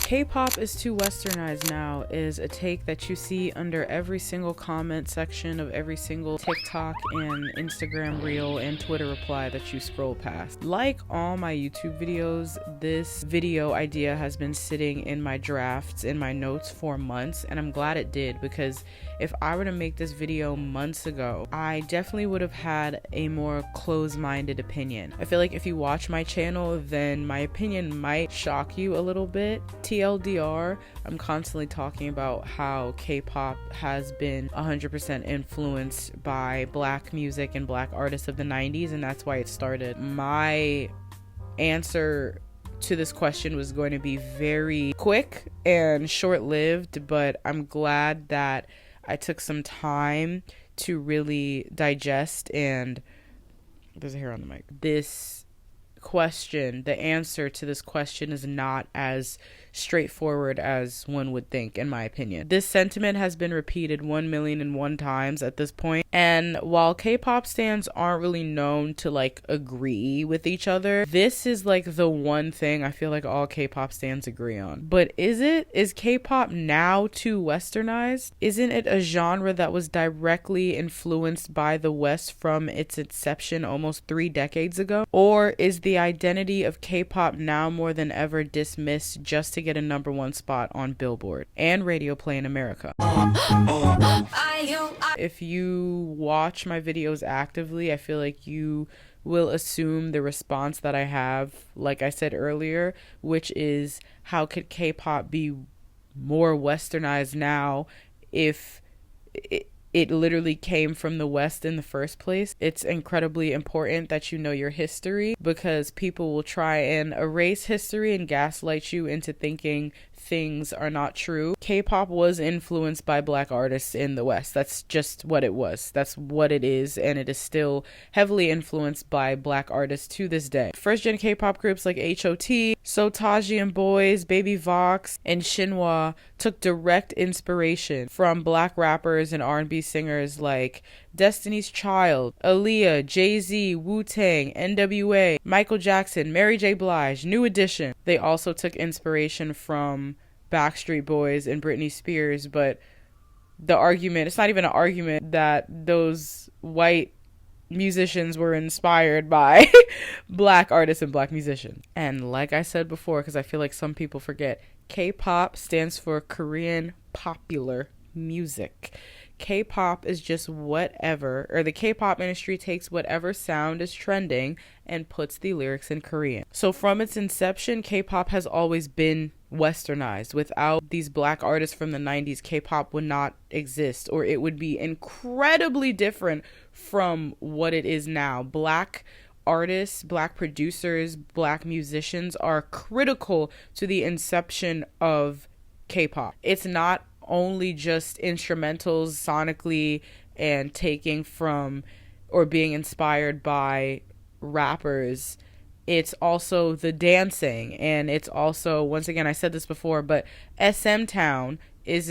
K-pop is too westernized now is a take that you see under every single comment section of every single TikTok and Instagram reel and Twitter reply that you scroll past. Like all my YouTube videos, this video idea has been sitting in my drafts, in my notes for months, and I'm glad it did, because if I were to make this video months ago, I definitely would have had a more closed-minded opinion. I feel like if you watch my channel, then my opinion might shock you a little bit. TLDR, I'm constantly talking about how K-pop has been 100% influenced by Black music and Black artists of the 90s, and that's why it started. My answer to this question was going to be very quick and short-lived, but I'm glad that I took some time to really digest, and there's a hair on the mic. This question, the answer to this question is not as straightforward as one would think, in my opinion. This sentiment has been repeated 1,000,001 times at this point, and while K-pop stans aren't really known to like agree with each other, this is like the one thing I feel like all K-pop stans agree on. But is K-pop now too westernized? Isn't it a genre that was directly influenced by the West from its inception almost 3 decades ago? Or is the identity of K-pop now more than ever dismissed just to get a #1 spot on Billboard and radio play in America? If you watch my videos actively, I feel like you will assume the response that I have, like I said earlier, which is, how could K-pop be more westernized now if it literally came from the West in the first place? It's incredibly important that you know your history, because people will try and erase history and gaslight you into thinking things are not true. K-pop was influenced by Black artists in the West. That's just what it was. That's what it is, and it is still heavily influenced by Black artists to this day. First-gen K-pop groups like H.O.T., Sotaji and Boys, Baby Vox, and Shinhwa took direct inspiration from Black rappers and R&B singers like Destiny's Child, Aaliyah, Jay-Z, Wu-Tang, NWA, Michael Jackson, Mary J. Blige, New Edition. They also took inspiration from Backstreet Boys and Britney Spears, but the argument, it's not even an argument that those white musicians were inspired by Black artists and Black musicians. And like I said before, because I feel like some people forget, K-pop stands for Korean popular music. K-pop is just whatever, or the K-pop industry takes whatever sound is trending and puts the lyrics in Korean. So from its inception, K-pop has always been westernized. Without these Black artists from the 90s, K-pop would not exist, or it would be incredibly different from what it is now. Black artists, Black producers, Black musicians are critical to the inception of K-pop. It's not only just instrumentals sonically and taking from or being inspired by rappers. It's also the dancing, and it's also, once again, I said this before, but SM Town is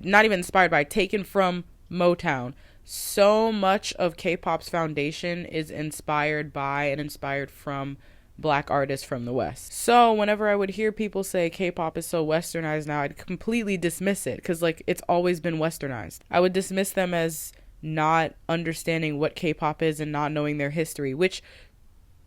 not even inspired by, taken from Motown. So much of K-pop's foundation is inspired by and inspired from Black artists from the West. So whenever I would hear people say K-pop is so westernized now, I'd completely dismiss it, because like, it's always been westernized. I would dismiss them as not understanding what K-pop is and not knowing their history, which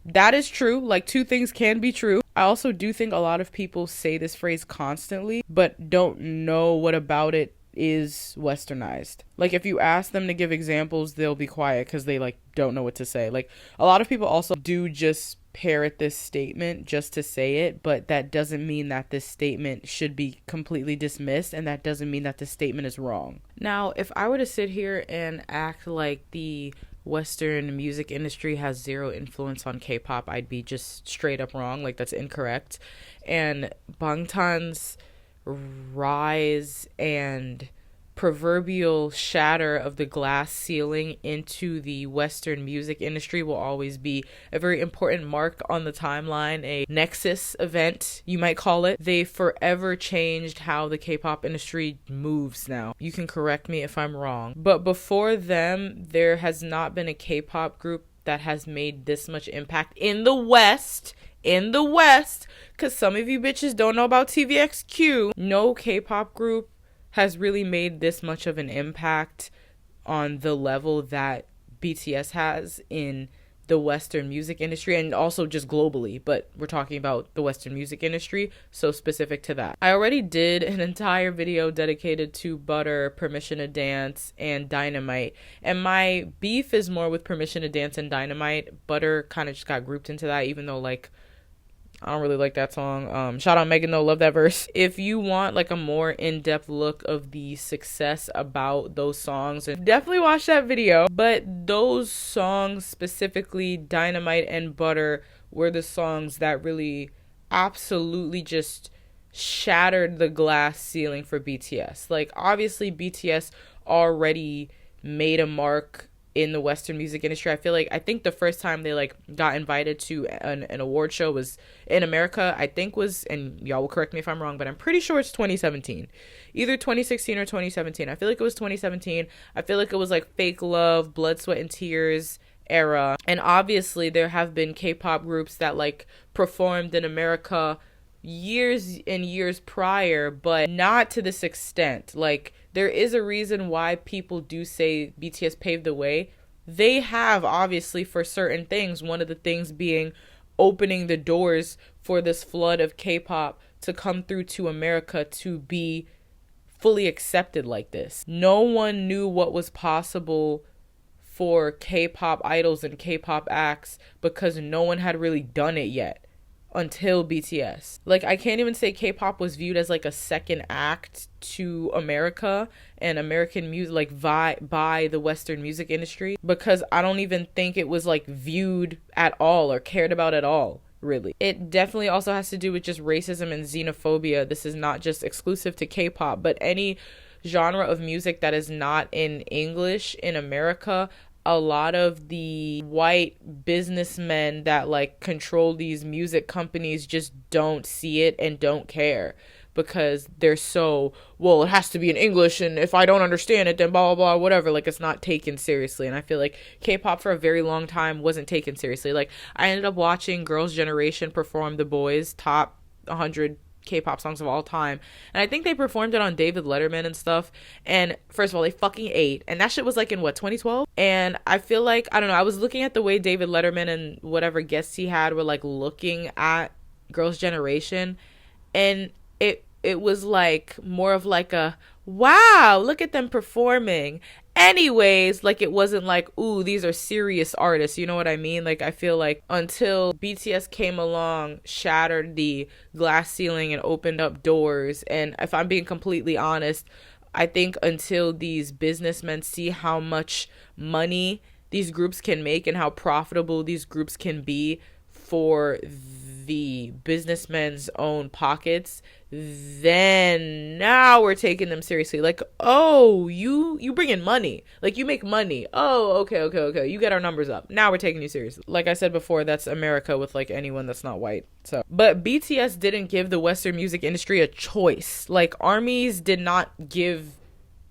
that is true. Like, two things can be true. I also do think a lot of people say this phrase constantly, but don't know what about it is westernized. Like, if you ask them to give examples, they'll be quiet because they like don't know what to say. Like, a lot of people also do just parrot this statement just to say it, but that doesn't mean that this statement should be completely dismissed, and that doesn't mean that this statement is wrong. Now, if I were to sit here and act like the Western music industry has zero influence on K-pop, I'd be just straight up wrong. Like, that's incorrect. And Bangtan's rise and proverbial shatter of the glass ceiling into the Western music industry will always be a very important mark on the timeline, a nexus event, you might call it. They forever changed how the K-pop industry moves now. You can correct me if I'm wrong, but before them, there has not been a K-pop group that has made this much impact in the West in the West, because some of you bitches don't know about TVXQ, no K-pop group has really made this much of an impact on the level that BTS has in the Western music industry, and also just globally, but we're talking about the Western music industry, so specific to that. I already did an entire video dedicated to Butter, Permission to Dance, and Dynamite, and my beef is more with Permission to Dance and Dynamite. Butter kind of just got grouped into that, even though, like, I don't really like that song. Shout out Megan though, love that verse. If you want like a more in-depth look of the success about those songs, definitely watch that video. But those songs, specifically Dynamite and Butter, were the songs that really absolutely just shattered the glass ceiling for BTS. Like, obviously BTS already made a mark in the Western music industry. I think the first time they like got invited to an award show was in America, I think was, and y'all will correct me if I'm wrong, but I'm pretty sure it's 2017, either 2016 or 2017. I feel like it was 2017. I feel like it was like Fake Love, Blood, Sweat and Tears era. And obviously there have been K-pop groups that like performed in America years and years prior, but not to this extent. Like, there is a reason why people do say BTS paved the way. They have, obviously, for certain things, one of the things being opening the doors for this flood of K-pop to come through to America to be fully accepted like this. No one knew what was possible for K-pop idols and K-pop acts because no one had really done it yet until BTS. Like, I can't even say K-pop was viewed as like a second act to America and American music, like by the Western music industry, because I don't even think it was like viewed at all or cared about at all, really. It definitely also has to do with just racism and xenophobia. This is not just exclusive to K-pop, but any genre of music that is not in English in America. A lot of the white businessmen that like control these music companies just don't see it and don't care, because they're so, well, it has to be in English, and if I don't understand it, then blah, blah, blah, whatever. Like, it's not taken seriously. And I feel like K-pop for a very long time wasn't taken seriously. Like, I ended up watching Girls' Generation perform The Boys' top 100 K-pop songs of all time, and I think they performed it on David Letterman and stuff, and first of all, they fucking ate, and that shit was like in what, 2012? And I feel like, I don't know, I was looking at the way David Letterman and whatever guests he had were like looking at Girls' Generation, and it was like more of like a, wow, look at them performing. Anyways, like, it wasn't like, ooh, these are serious artists, you know what I mean? Like, I feel like until BTS came along, shattered the glass ceiling and opened up doors, and if I'm being completely honest, I think until these businessmen see how much money these groups can make and how profitable these groups can be for the businessmen's own pockets, then now we're taking them seriously. Like, oh, you bring in money, like, you make money, oh, okay, you get our numbers up, now we're taking you seriously. Like I said before, that's America with like anyone that's not white. So, but BTS didn't give the Western music industry a choice. Like, armies did not give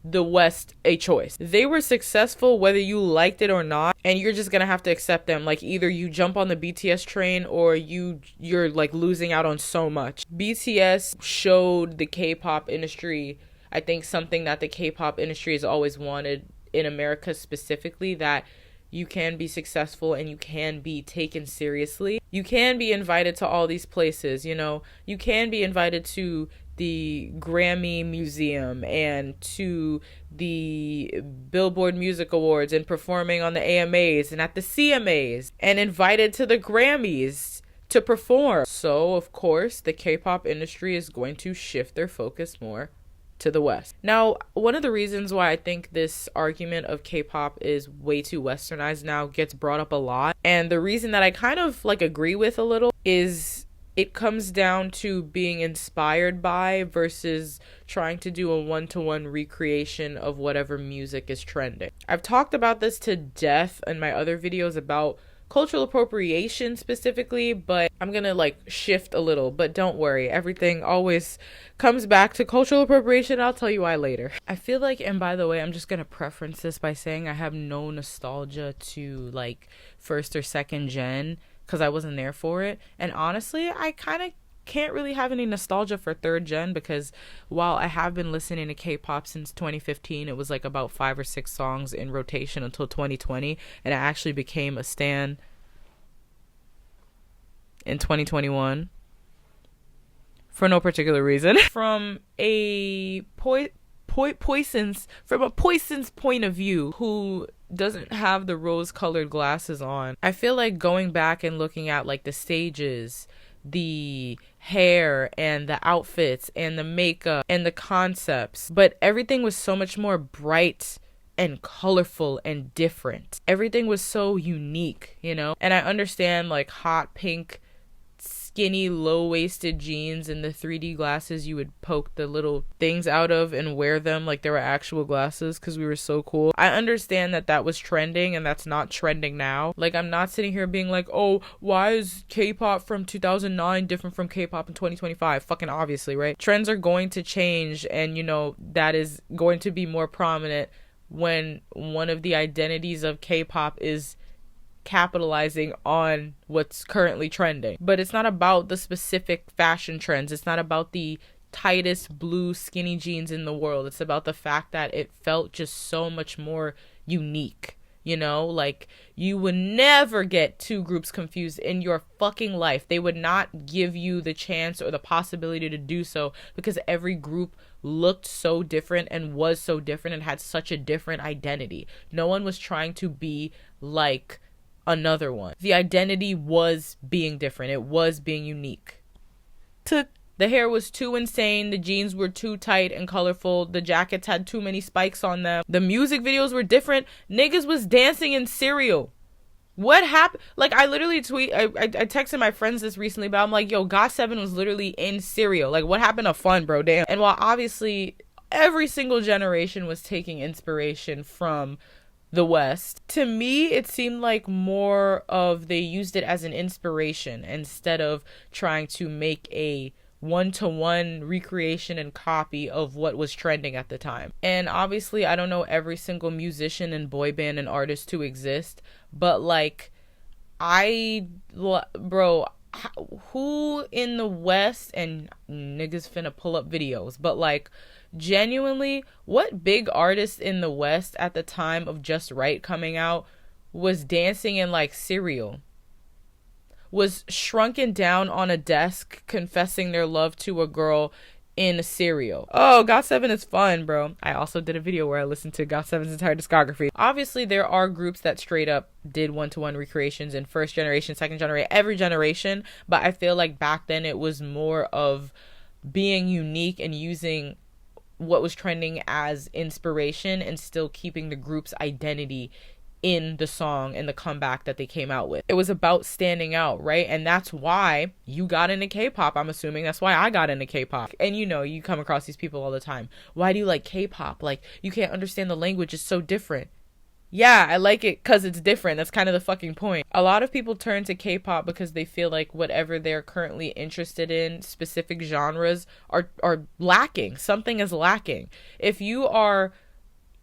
the West a choice. They were successful whether you liked it or not, and you're just gonna have to accept them. Like, either you jump on the BTS train or you're like losing out on so much. BTS showed the K-pop industry, I think, something that the K-pop industry has always wanted in America specifically, that you can be successful and you can be taken seriously. You can be invited to all these places, you know, you can be invited to the Grammy Museum and to the Billboard Music Awards and performing on the AMAs and at the CMAs and invited to the Grammys to perform. So, of course, the K-pop industry is going to shift their focus more to the West. Now, one of the reasons why I think this argument of K-pop is way too westernized now gets brought up a lot, and the reason that I kind of like agree with a little, is it comes down to being inspired by versus trying to do a one-to-one recreation of whatever music is trending. I've talked about this to death in my other videos about cultural appropriation specifically, but I'm gonna like shift a little, but don't worry, everything always comes back to cultural appropriation. I'll tell you why later. I feel like, and by the way, I'm just gonna preference this by saying I have no nostalgia to like first or second gen because I wasn't there for it. And honestly, I kind of can't really have any nostalgia for third gen, because while I have been listening to K-pop since 2015, it was like about 5 or 6 songs in rotation until 2020, and I actually became a stan in 2021 for no particular reason. From a Poison's point of view, who doesn't have the rose-colored glasses on, I feel like going back and looking at like the stages, the hair and the outfits and the makeup and the concepts, but everything was so much more bright and colorful and different. Everything was so unique, you know? And I understand like hot pink skinny low-waisted jeans and the 3D glasses you would poke the little things out of and wear them like they were actual glasses because we were so cool. I understand that that was trending and that's not trending now. Like, I'm not sitting here being like, oh, why is K-pop from 2009 different from K-pop in 2025? Fucking obviously, right? Trends are going to change, and you know that is going to be more prominent when one of the identities of K-pop is capitalizing on what's currently trending. But it's not about the specific fashion trends. It's not about the tightest blue skinny jeans in the world. It's about the fact that it felt just so much more unique. You know, like, you would never get two groups confused in your fucking life. They would not give you the chance or the possibility to do so, because every group looked so different and was so different and had such a different identity. No one was trying to be like another one. The identity was being different. It was being unique. The hair was too insane. The jeans were too tight and colorful. The jackets had too many spikes on them. The music videos were different. Niggas was dancing in Serial. What happened? Like, I literally I texted my friends this recently, but I'm like, yo, GOT7 was literally in Serial. Like, what happened to fun, bro? Damn. And while obviously every single generation was taking inspiration from the West, to me it seemed like more of they used it as an inspiration instead of trying to make a one-to-one recreation and copy of what was trending at the time. And obviously I don't know every single musician and boy band and artist to exist, but like, who in the West, and niggas finna pull up videos, but like, genuinely, what big artist in the West at the time of Just Right coming out was dancing in like Serial, was shrunken down on a desk confessing their love to a girl in Serial? Oh, GOT7 is fun, bro. I also did a video where I listened to GOT7's entire discography. Obviously, there are groups that straight up did one-to-one recreations in first generation, second generation, every generation, but I feel like back then it was more of being unique and using what was trending as inspiration and still keeping the group's identity in the song and the comeback that they came out with. It was about standing out, right? And that's why you got into K-pop. I'm assuming that's why I got into K-pop. And you know, you come across these people all the time. Why do you like K-pop? Like, you can't understand the language. It's so different. Yeah, I like it because it's different. That's kind of the fucking point. A lot of people turn to K-pop because they feel like whatever they're currently interested in, specific genres, are lacking. Something is lacking. If you are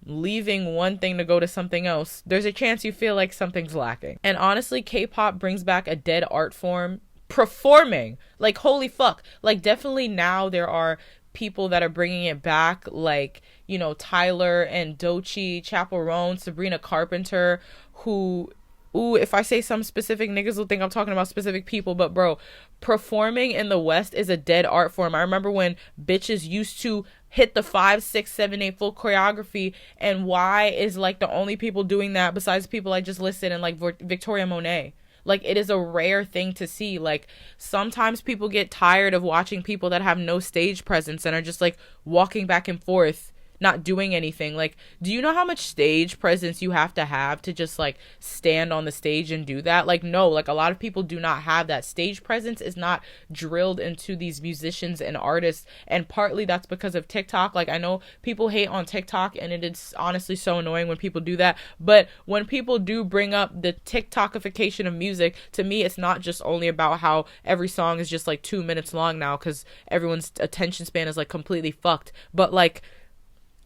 leaving one thing to go to something else, there's a chance you feel like something's lacking. And honestly, K-pop brings back a dead art form. Performing. Like, holy fuck. Like, definitely now there are people that are bringing it back, like, you know, Tyler and Doechii, Chappell Roan, Sabrina Carpenter, who, if I say some specific, niggas will think I'm talking about specific people, but bro, performing in the West is a dead art form. I remember when bitches used to hit the 5, 6, 7, 8 full choreography, and why is like the only people doing that besides people I just listed and like Victoria Monet. Like, it is a rare thing to see. Like, sometimes people get tired of watching people that have no stage presence and are just like walking back and forth, not doing anything. Like, do you know how much stage presence you have to just like stand on the stage and do that? Like, no, like, a lot of people do not have that. Stage presence is not drilled into these musicians and artists, and partly that's because of TikTok. Like, I know people hate on TikTok, and it is honestly so annoying when people do that, but when people do bring up the TikTokification of music, to me it's not just only about how every song is just like 2 minutes long now because everyone's attention span is like completely fucked, but like,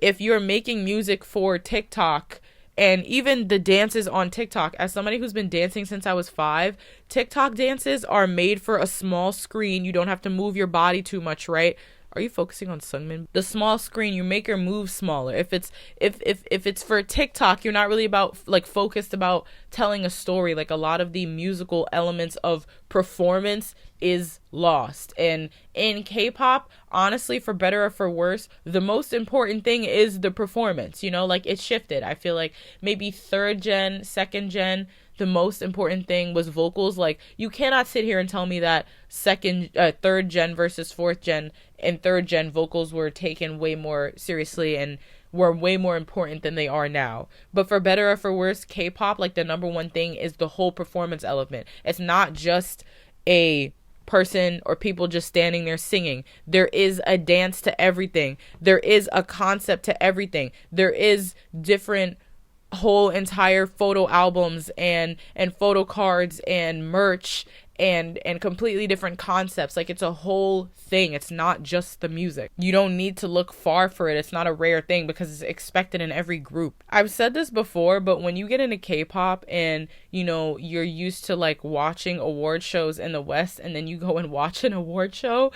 if you're making music for TikTok And even the dances on TikTok, as somebody who's been dancing since I was 5, TikTok dances are made for a small screen. You don't have to move your body too much, right? Are you focusing on Sungmin? The small screen, you make your moves smaller. If it's for TikTok, you're not really about like focused about telling a story. Like a lot of the musical elements of performance is lost. And in K-pop, honestly, for better or for worse, the most important thing is the performance, you know, like it's shifted. I feel like maybe 3rd gen, 2nd gen, the most important thing was vocals. Like you cannot sit here and tell me that 3rd gen versus 4th gen and 3rd gen vocals were taken way more seriously and were way more important than they are now. But for better or for worse, K-pop, like the number one thing is the whole performance element. It's not just a person or people just standing there singing. There is a dance to everything. There is a concept to everything. There is different whole entire photo albums and photo cards and merch and completely different concepts. Like it's a whole thing. It's not just the music. You don't need to look far for it. It's not a rare thing because it's expected in every group. I've said this before, but when you get into K-pop and you know you're used to like watching award shows in the West and then you go and watch an award show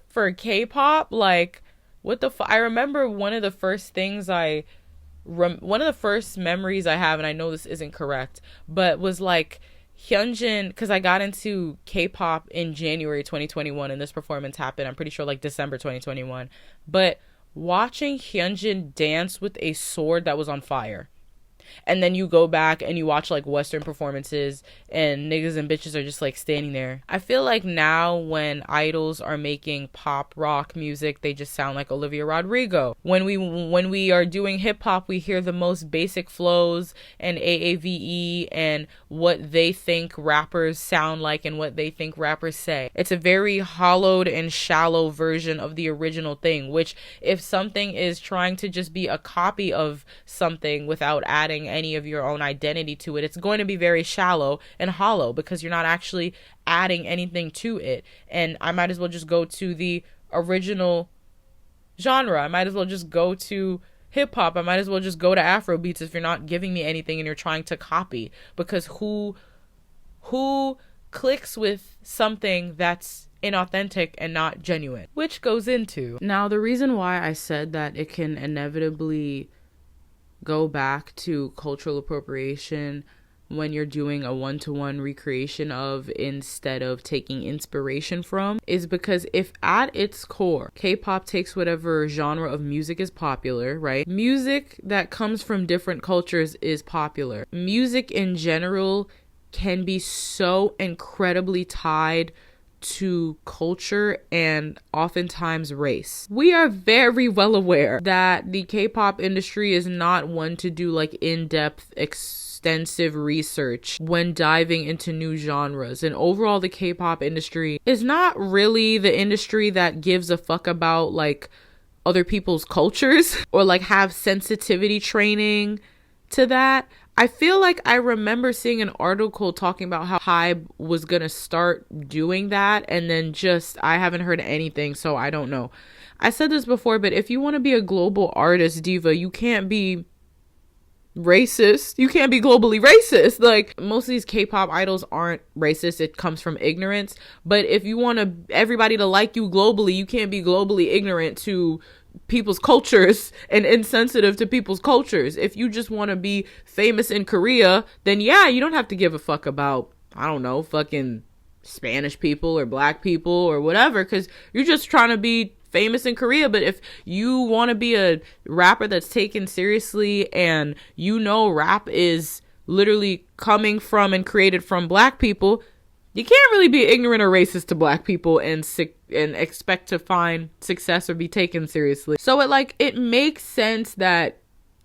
for K-pop, like what the I remember one of the first things one of the first memories I have, and I know this isn't correct, but was like Hyunjin, because I got into K-pop in January 2021 and this performance happened, I'm pretty sure like December 2021, but watching Hyunjin dance with a sword that was on fire. And then you go back and you watch like Western performances and niggas and bitches are just like standing there. I feel like now when idols are making pop rock music, they just sound like Olivia Rodrigo. When we are doing hip hop, we hear the most basic flows and AAVE and what they think rappers sound like and what they think rappers say. It's a very hollowed and shallow version of the original thing, which if something is trying to just be a copy of something without adding any of your own identity to it, it's going to be very shallow and hollow because you're not actually adding anything to it. And I might as well just go to the original genre. I might as well just go to hip hop. I might as well just go to Afro beats if you're not giving me anything and you're trying to copy, because who clicks with something that's inauthentic and not genuine? Which goes into now the reason why I said that it can inevitably go back to cultural appropriation when you're doing a one-to-one recreation of instead of taking inspiration from, is because if at its core K-pop takes whatever genre of music is popular, right? Music that comes from different cultures is popular. Music in general can be so incredibly tied to culture and oftentimes race. We are very well aware that the K-pop industry is not one to do like in-depth extensive research when diving into new genres, and overall the K-pop industry is not really the industry that gives a fuck about like other people's cultures or like have sensitivity training to that. I feel like I remember seeing an article talking about how Hybe was gonna start doing that, and then just I haven't heard anything, so I don't know. I said this before, but if you want to be a global artist diva, you can't be racist. You can't be globally racist. Like most of these K-pop idols aren't racist. It comes from ignorance. But if you want everybody to like you globally, you can't be globally ignorant to people's cultures and insensitive to people's cultures. If you just want to be famous in Korea, then yeah, you don't have to give a fuck about, I don't know, fucking Spanish people or black people or whatever, because you're just trying to be famous in Korea. But if you want to be a rapper that's taken seriously and you know rap is literally coming from and created from black people, you can't really be ignorant or racist to black people and expect to find success or be taken seriously. So it makes sense that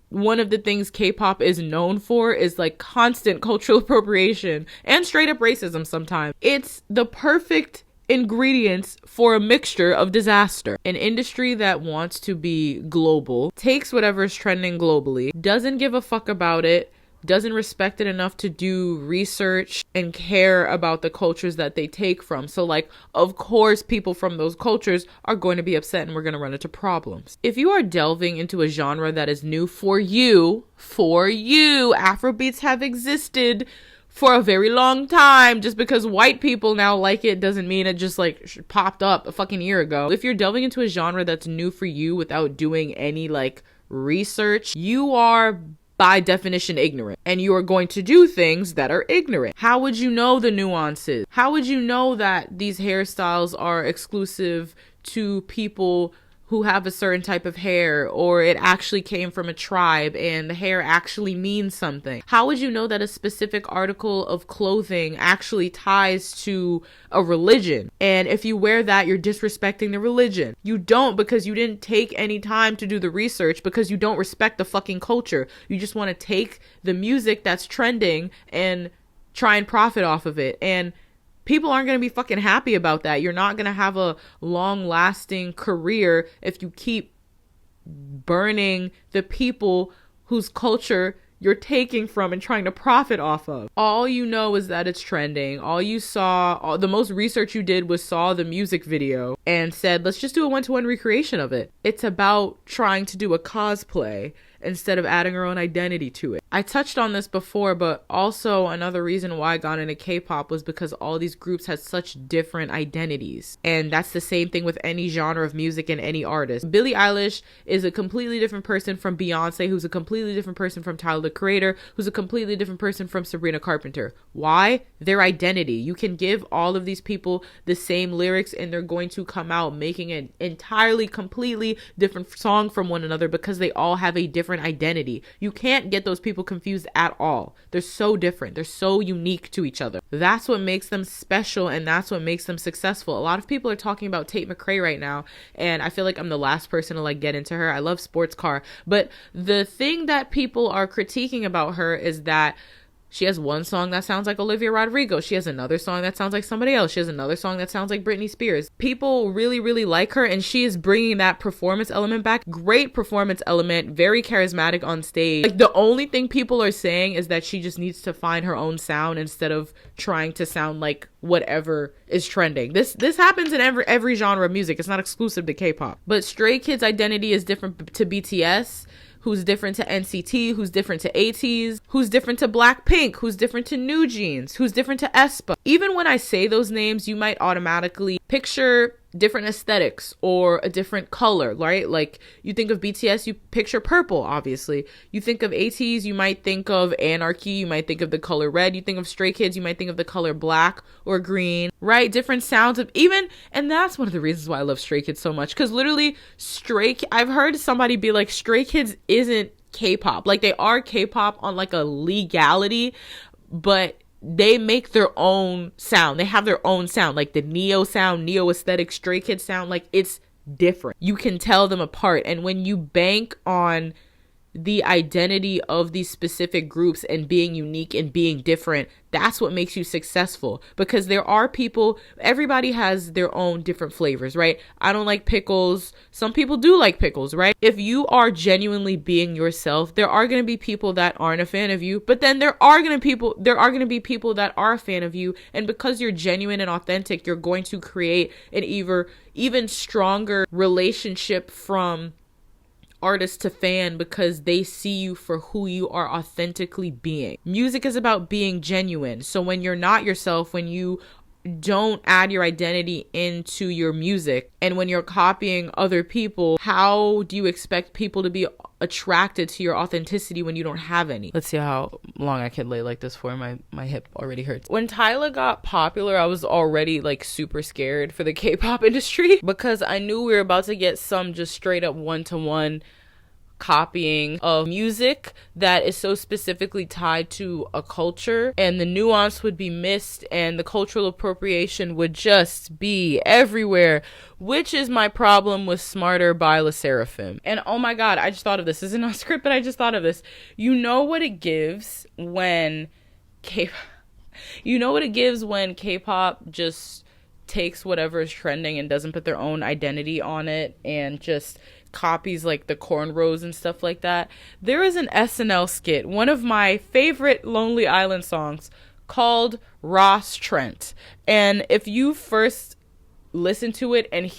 one of the things K-pop is known for is like constant cultural appropriation and straight up racism sometimes. It's the perfect ingredients for a mixture of disaster. An industry that wants to be global takes whatever's trending globally, doesn't give a fuck about it, doesn't respect it enough to do research and care about the cultures that they take from. So like, of course, people from those cultures are going to be upset and we're going to run into problems. If you are delving into a genre that is new for you, Afrobeats have existed for a very long time. Just because white people now like it doesn't mean it just like popped up a fucking year ago. If you're delving into a genre that's new for you without doing any like research, you are by definition ignorant, and you are going to do things that are ignorant. How would you know the nuances? How would you know that these hairstyles are exclusive to people who have a certain type of hair, or it actually came from a tribe and the hair actually means something? How would you know that a specific article of clothing actually ties to a religion, and if you wear that, you're disrespecting the religion? You don't, because you didn't take any time to do the research, because you don't respect the fucking culture. You just want to take the music that's trending and try and profit off of it, and people aren't going to be fucking happy about that. You're not going to have a long-lasting career if you keep burning the people whose culture you're taking from and trying to profit off of. All you know is that it's trending. All you saw, the most research you did was saw the music video and said, let's just do a one-to-one recreation of it. It's about trying to do a cosplay instead of adding our own identity to it. I touched on this before, but also another reason why I got into K-pop was because all these groups had such different identities. And that's the same thing with any genre of music and any artist. Billie Eilish is a completely different person from Beyonce, who's a completely different person from Tyler, the Creator, who's a completely different person from Sabrina Carpenter. Why? Their identity. You can give all of these people the same lyrics and they're going to come out making an entirely, completely different song from one another because they all have a different identity. You can't get those people confused at all. They're so different. They're so unique to each other. That's what makes them special, and that's what makes them successful. A lot of people are talking about Tate McRae right now, and I feel like I'm the last person to like get into her. I love sports car, but the thing that people are critiquing about her is that she has one song that sounds like Olivia Rodrigo. She has another song that sounds like somebody else. She has another song that sounds like Britney Spears. People really, really like her, and she is bringing that performance element back. Great performance element, very charismatic on stage. Like, the only thing people are saying is that she just needs to find her own sound instead of trying to sound like whatever is trending. This happens in every genre of music. It's not exclusive to K-pop. But Stray Kids' identity is different to BTS, who's different to NCT, who's different to ATEEZ, who's different to Blackpink, who's different to New Jeans, who's different to aespa. Even when I say those names, you might automatically picture different aesthetics or a different color, right? Like, you think of BTS, you picture purple, obviously. You think of ATEEZ, you might think of anarchy, you might think of the color red. You think of Stray Kids, you might think of the color black or green, right? Different sounds of even, and that's one of the reasons why I love Stray Kids so much, because literally I've heard somebody be like, Stray Kids isn't K-pop. Like, they are K-pop on like a legality, but they make their own sound. They have their own sound, like the neo sound, neo aesthetic, Stray Kids sound. Like, it's different. You can tell them apart. And when you bank on the identity of these specific groups and being unique and being different, that's what makes you successful. Because there are people, everybody has their own different flavors, right? I don't like pickles. Some people do like pickles, right? If you are genuinely being yourself, there are going to be people that aren't a fan of you, but then there are going to be people that are a fan of you. And because you're genuine and authentic, you're going to create an even stronger relationship from artist to fan, because they see you for who you are authentically being. Music is about being genuine. So when you're not yourself, when you don't add your identity into your music, and when you're copying other people, how do you expect people to be attracted to your authenticity when you don't have any? Let's see how long I can lay like this for. My hip already hurts. When Tyler got popular, I was already like super scared for the K-pop industry, because I knew we were about to get some just straight up one-to-one copying of music that is so specifically tied to a culture, and the nuance would be missed and the cultural appropriation would just be everywhere, which is my problem with Smarter by LE SSERAFIM. And oh my god, I just thought of this. This isn't on script, but I just thought of this. You know what it gives when K-pop just takes whatever is trending and doesn't put their own identity on it and just copies like the cornrows and stuff like that. There is an SNL skit, one of my favorite Lonely Island songs, called Ross Trent. And if you first listen to it and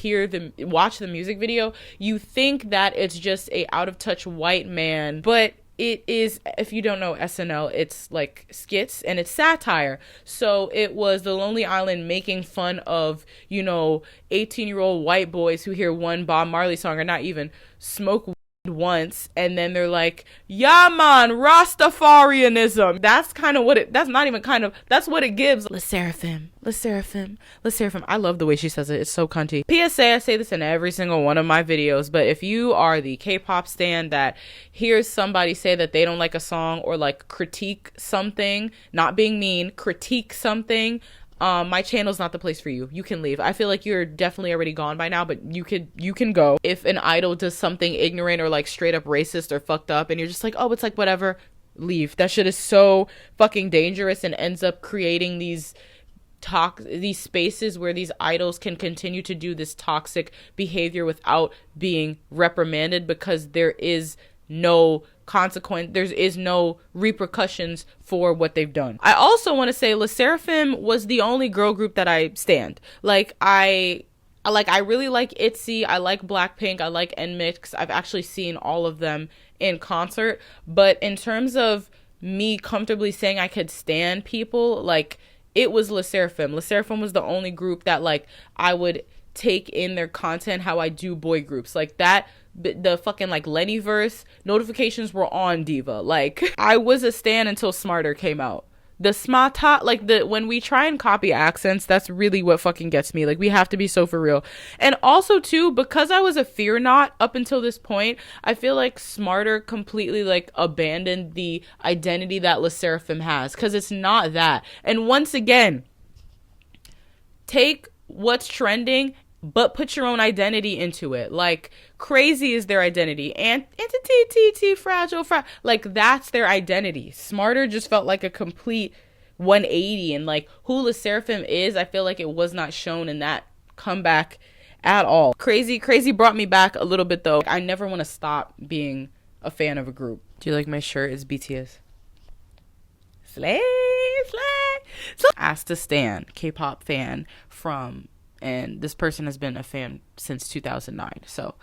watch the music video, you think that it's just a out of touch white man, but it is, if you don't know SNL, it's like skits and it's satire. So it was the Lonely Island making fun of, 18-year-old white boys who hear one Bob Marley song or not even smoke weed once, and then they're like, yeah man, Rastafarianism. That's kind of what it, that's not even kind of, that's what it gives. Le Seraphim. I love the way she says it. It's so cunty. PSA, I say this in every single one of my videos, but if you are the K-pop stan that hears somebody say that they don't like a song or like critique something, not being mean, critique something, my channel's not the place for you. You can leave. I feel like you're definitely already gone by now, but you can go. If an idol does something ignorant or like straight up racist or fucked up and you're just like, oh, it's like whatever, leave. That shit is so fucking dangerous and ends up creating these spaces where these idols can continue to do this toxic behavior without being reprimanded, because there is no consequence, there is no repercussions for what they've done. I also want to say Le Seraphim was the only girl group that I stand. I really like ITZY, I like Blackpink, I like NMIXX. I've actually seen all of them in concert, but in terms of me comfortably saying I could stand people, like, it was Le Seraphim. Le Seraphim was the only group that like I would take in their content how I do boy groups. Like that, the fucking like Lennyverse notifications were on Diva. Like I was a stan until Smarter came out. The smata, like when we try and copy accents, that's really what fucking gets me. Like we have to be so for real. And also too, because I was a fear not up until this point, I feel like Smarter completely like abandoned the identity that Le Seraphim has, because it's not that. And once again, take what's trending, but put your own identity into it. Like Crazy is their identity, and entity fragile, like that's their identity. Smarter just felt like a complete 180, and like who Le Seraphim is, I feel like it was not shown in that comeback at all. Crazy brought me back a little bit though. I never want to stop being a fan of a group. Do you like my shirt? It's BTS. Slay. So asked to stan, K-pop fan from, and this person has been a fan since 2009. So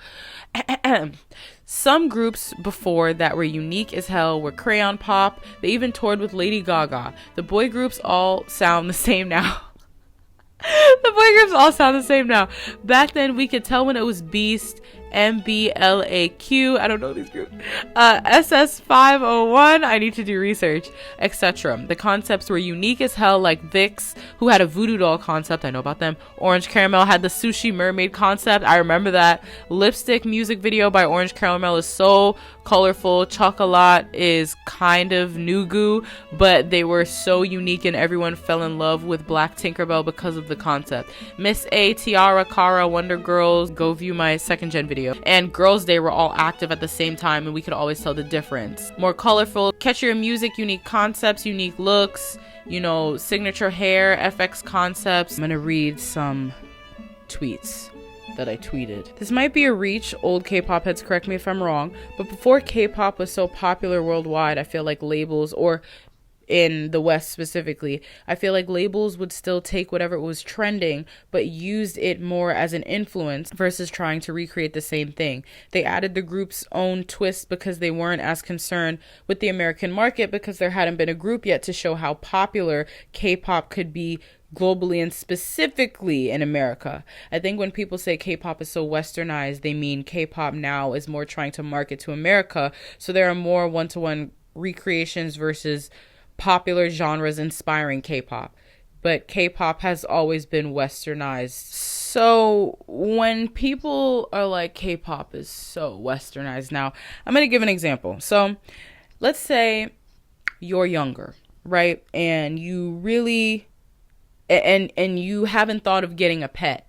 some groups before that were unique as hell were Crayon Pop. They even toured with Lady Gaga. The boy groups all sound the same now. Back then we could tell when it was Beast, MBLAQ, I don't know these groups, SS501, I need to do research, etc. The concepts were unique as hell, like Vicks, who had a voodoo doll concept, I know about them. Orange Caramel had the sushi mermaid concept, I remember that. Lipstick music video by Orange Caramel is so colorful. Chocolat is kind of Nugu, but they were so unique and everyone fell in love with Black Tinkerbell because of the concept. Miss A, Tiara, Kara, Wonder Girls, go view my second gen video, and Girls Day were all active at the same time, and we could always tell the difference. More colorful, catchier music, unique concepts, unique looks, signature hair, FX concepts. I'm gonna read some tweets that I tweeted. This might be a reach, old K-pop heads correct me if I'm wrong, but before K-pop was so popular worldwide, I feel like labels, or in the West specifically, I feel like labels would still take whatever was trending but used it more as an influence versus trying to recreate the same thing. They added the group's own twist because they weren't as concerned with the American market, because there hadn't been a group yet to show how popular K-pop could be globally and specifically in America. I think when people say K-pop is so westernized, they mean K-pop now is more trying to market to America, so there are more one-to-one recreations versus popular genres inspiring K-pop. But K-pop has always been westernized. So when people are like K-pop is so westernized now, I'm going to give an example. So let's say you're younger, right? And you really, and you haven't thought of getting a pet.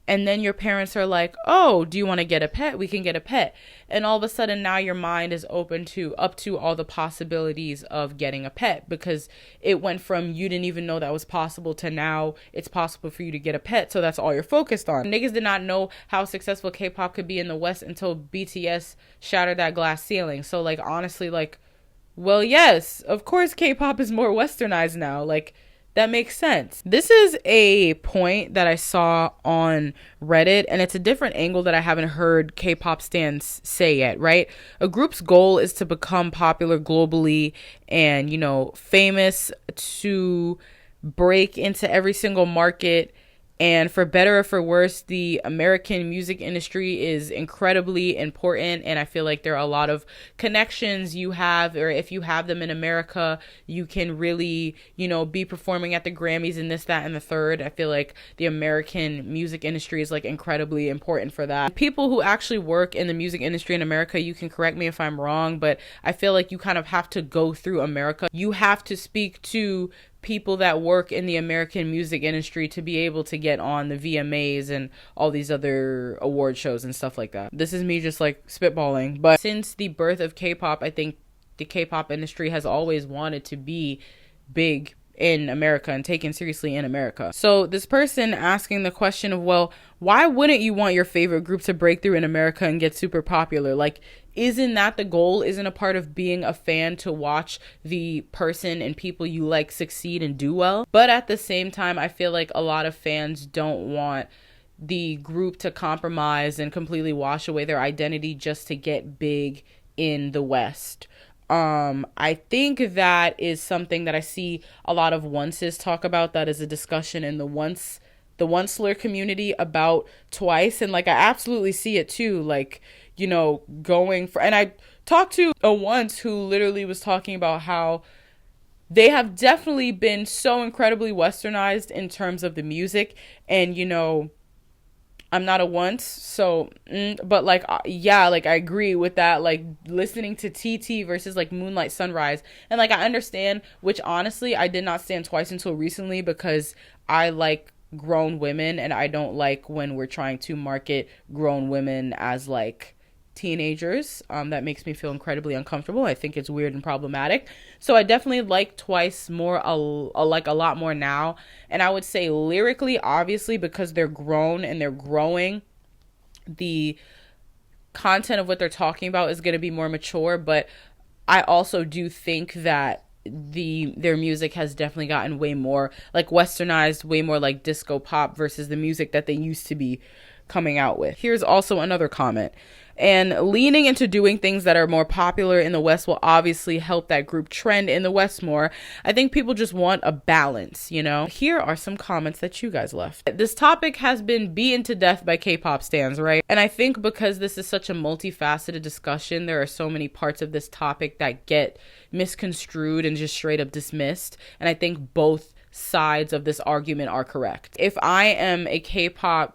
And then your parents are like, oh, do you want to get a pet? We can get a pet. And all of a sudden now your mind is open to up to all the possibilities of getting a pet, because it went from you didn't even know that was possible to now it's possible for you to get a pet. So that's all you're focused on. Niggas did not know how successful K-pop could be in the West until BTS shattered that glass ceiling. So like, honestly, like, well, yes, of course K-pop is more westernized now. Like, that makes sense. This is a point that I saw on Reddit, and it's a different angle that I haven't heard K-pop stans say yet, right? A group's goal is to become popular globally and, you know, famous, to break into every single market. And for better or for worse, the American music industry is incredibly important. And I feel like there are a lot of connections you have, or if you have them in America, you can really, you know, be performing at the Grammys and this, that, and the third. I feel like the American music industry is like incredibly important for that. People who actually work in the music industry in America, you can correct me if I'm wrong, but I feel like you kind of have to go through America. You have to speak to people that work in the American music industry to be able to get on the VMAs and all these other award shows and stuff like that. This is me just like spitballing, but since the birth of K-pop, I think the K-pop industry has always wanted to be big in America and taken seriously in America. So this person asking the question of, well, why wouldn't you want your favorite group to break through in America and get super popular? Like, isn't that the goal? Isn't a part of being a fan to watch the person and people you like succeed and do well? But at the same time, I feel like a lot of fans don't want the group to compromise and completely wash away their identity just to get big in the West. I think that is something that I see a lot of onces talk about. That is a discussion in the onceler community about Twice. And like, I absolutely see it too. Like, you know, going for, and I talked to a once who literally was talking about how they have definitely been so incredibly westernized in terms of the music. And, you know, I'm not a once, so, but like, yeah, like I agree with that, like listening to TT versus like Moonlight Sunrise. And like, I understand, which honestly, I did not stand Twice until recently, because I like grown women and I don't like when we're trying to market grown women as like teenagers. That makes me feel incredibly uncomfortable. I think it's weird and problematic. So I definitely like Twice more, like a lot more now. And I would say lyrically, obviously, because they're grown and they're growing, the content of what they're talking about is going to be more mature. But I also do think that their music has definitely gotten way more like westernized, way more like disco pop versus the music that they used to be coming out with. Here's also another comment. And leaning into doing things that are more popular in the West will obviously help that group trend in the West more. I think people just want a balance, you know? Here are some comments that you guys left. This topic has been beaten to death by K-pop stans, right? And I think because this is such a multifaceted discussion, there are so many parts of this topic that get misconstrued and just straight up dismissed. And I think both sides of this argument are correct. If I am a K-pop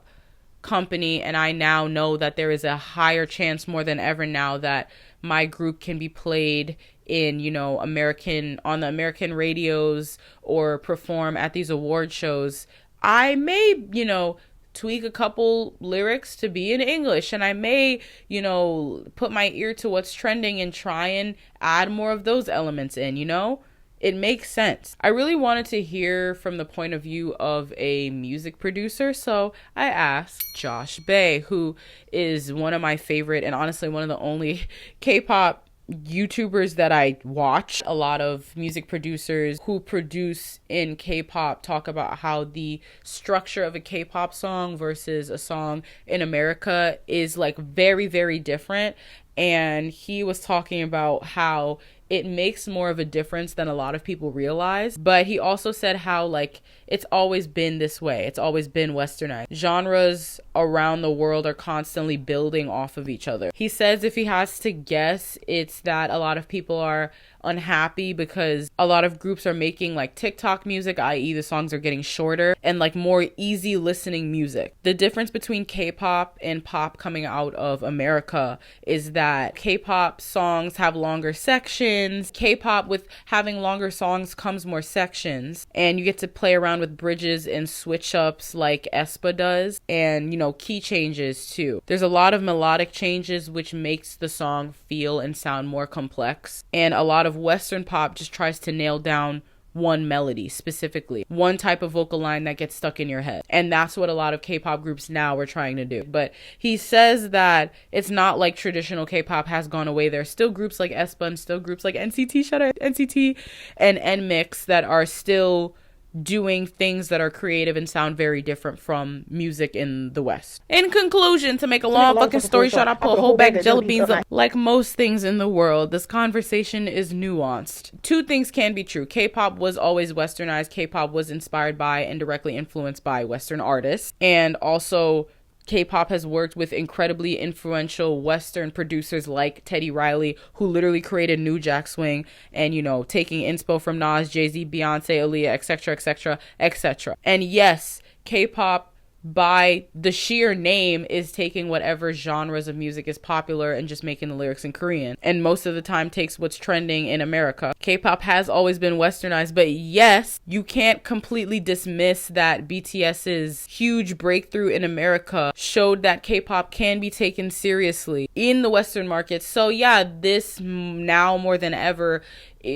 company and I now know that there is a higher chance more than ever now that my group can be played in, you know, on the American radios or perform at these award shows, I may, you know, tweak a couple lyrics to be in English, and I may, you know, put my ear to what's trending and try and add more of those elements in, you know? It makes sense. I really wanted to hear from the point of view of a music producer, so I asked Josh Bay, who is one of my favorite and honestly one of the only K-pop YouTubers that I watch. A lot of music producers who produce in K-pop talk about how the structure of a K-pop song versus a song in America is like very, very different. And he was talking about how it makes more of a difference than a lot of people realize. But he also said how like it's always been this way. It's always been westernized. Genres around the world are constantly building off of each other. He says if he has to guess, it's that a lot of people are unhappy because a lot of groups are making like TikTok music, i.e. the songs are getting shorter, and like more easy listening music. The difference between K-pop and pop coming out of America is that K-pop songs have longer sections. K-pop with having longer songs comes more sections, and you get to play around with bridges and switch ups like aespa does, and you know, key changes too. There's a lot of melodic changes which makes the song feel and sound more complex, and a lot of Western pop just tries to nail down one melody specifically, one type of vocal line that gets stuck in your head. And that's what a lot of K-pop groups now are trying to do. But he says that it's not like traditional K-pop has gone away. There's still groups like aespa and still groups like NCT, shout out NCT, and NMIX that are still doing things that are creative and sound very different from music in the West. In conclusion, to make a long fucking story short, I put a whole bag of jelly beans up. Like most things in the world, this conversation is nuanced. Two things can be true. K-pop was always westernized. K-pop was inspired by and directly influenced by Western artists. And also, K-pop has worked with incredibly influential Western producers like Teddy Riley, who literally created New Jack Swing, and, you know, taking inspo from Nas, Jay-Z, Beyonce, Aaliyah, etc., etc., etc. And yes, K-pop, by the sheer name, is taking whatever genres of music is popular and just making the lyrics in Korean, and most of the time takes what's trending in America. K-pop has always been westernized, but yes, you can't completely dismiss that BTS's huge breakthrough in America showed that K-pop can be taken seriously in the Western market. So yeah, this now more than ever,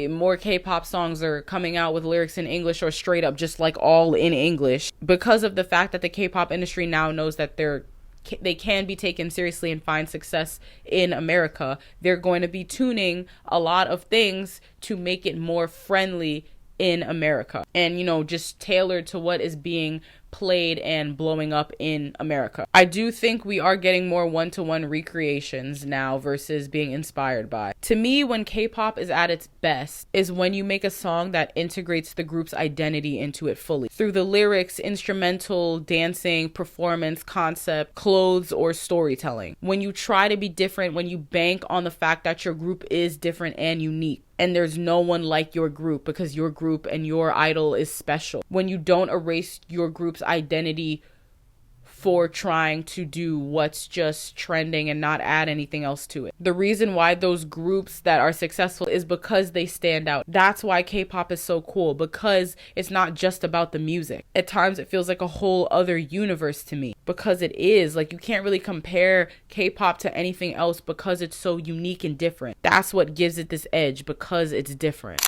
more K-pop songs are coming out with lyrics in English or straight up just like all in English, because of the fact that the K-pop industry now knows that they can be taken seriously and find success in America. They're going to be tuning a lot of things to make it more friendly in America and, you know, just tailored to what is being played and blowing up in America. I do think we are getting more one-to-one recreations now versus being inspired by. To me, when K-pop is at its best is when you make a song that integrates the group's identity into it fully through the lyrics, instrumental, dancing, performance, concept, clothes, or storytelling. When you try to be different, when you bank on the fact that your group is different and unique, and there's no one like your group because your group and your idol is special. When you don't erase your group's identity for trying to do what's just trending and not add anything else to it. The reason why those groups that are successful is because they stand out. That's why K-pop is so cool, because it's not just about the music. At times it feels like a whole other universe to me, because it is. Like, you can't really compare K-pop to anything else because it's so unique and different. That's what gives it this edge, because it's different.